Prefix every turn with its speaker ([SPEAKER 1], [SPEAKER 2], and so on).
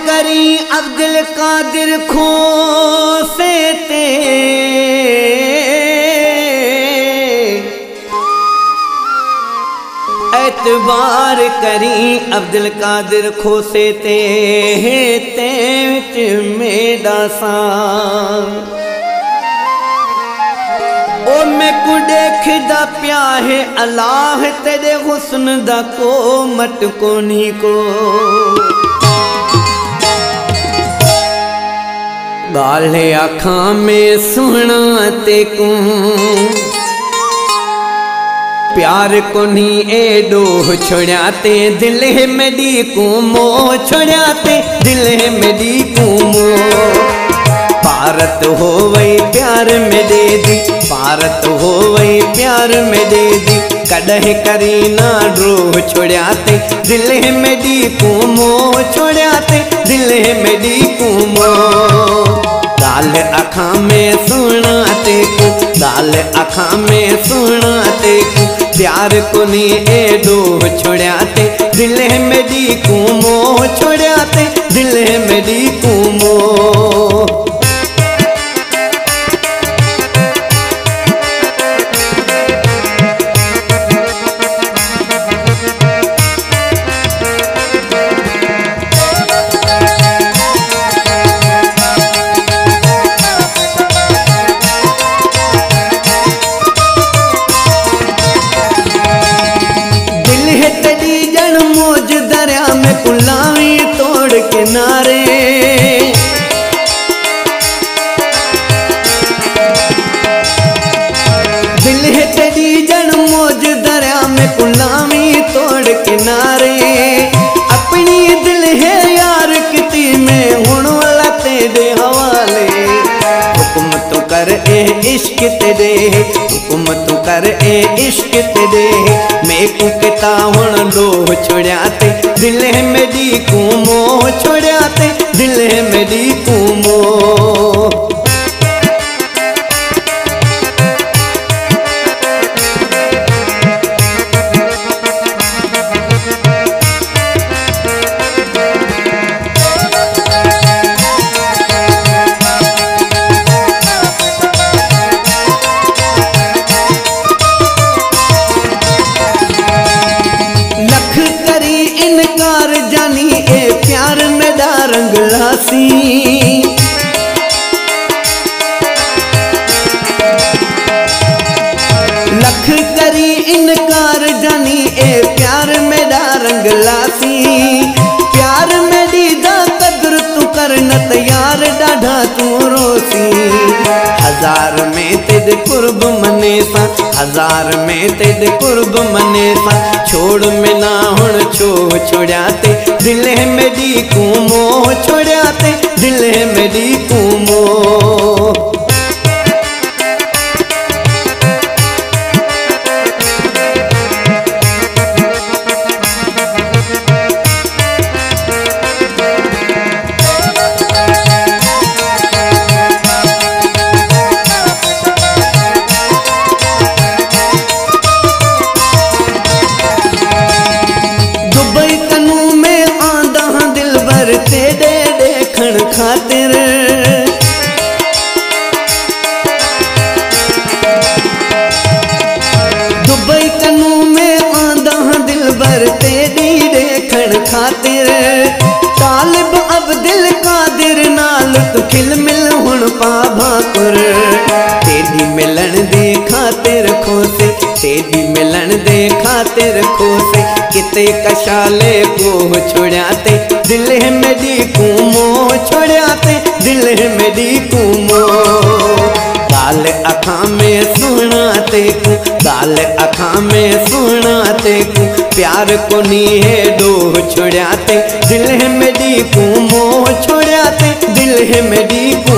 [SPEAKER 1] करी अब्दुल कादिर खोसे ते एतबार करी अब्दुल कादिर खोसे ते मेरा सा ओ मैं को देखदा प्या है अल्लाह तेरे हुस्न दा को मट कोनी को गाले आँखां में सुना ते को प्यार कोनी एडो छोड़ाते दिल मेरी को मो छोड़ाते दिल मेरी को मो पारत हो वही प्यार में दे दी पारत हो वही प्यार में दे दी कड़ह करी ना ड्रो छोड़ाते दिल मेरी को मो छोड़ाते दिल मेरी को मो दाल आँखां में सुनाते को दाल आँखां में सुनाते को प्यार को नी एडो छोड़ाते दिल मेरी को मो छोड़ाते दिल मेरी को मो किनारे दिल है तेरी जन मौज दरिया में कुलामी तोड़ किनारे अपनी दिल है यार किती में हुण वाला तेरे हवाले हुक्म तो कर ए इश्क तेरे हुक्म तो कर ए इश्क तेरे मैं को किता हुण लो छोड़ाते दिल मेरी को मो छोड़ाते दिल मेरी को मो इनकार जानी ए प्यार मेरा रंग लासी लख करी इनकार जानी ए प्यार मेरा रंग लासी प्यार मेरी दा कदर तू करना तैयार डाढ़ा तू रोसी हजार में तेरे कुर्ब मने सा हजार में तेरे कुर्ब मने सा छोड़ में ना हुण छो छोड़ाते दिल मेरी को मो छोड़ाते दिल मेरी को मो तेरे देखण खातिर दुबई कनू में आंदा दिल भर तेरी देखण खातिर तालिब अब्दुल कादिर नाल तू खिल मिल हुण पा भाकुर तेरी मिलन दे खातिर खोसे तेरी मिलन दे खातिर खोसे किते कशाले को छोड़ाते दिल मेरी को मो छोड़ाते दिल मेरी को मो गाल आँखां में सुनाते को गाल आँखां में सुनाते को प्यार को नी है दो छोड़ाते दिल मेरी को मो छोड़ाते दिल मेरी को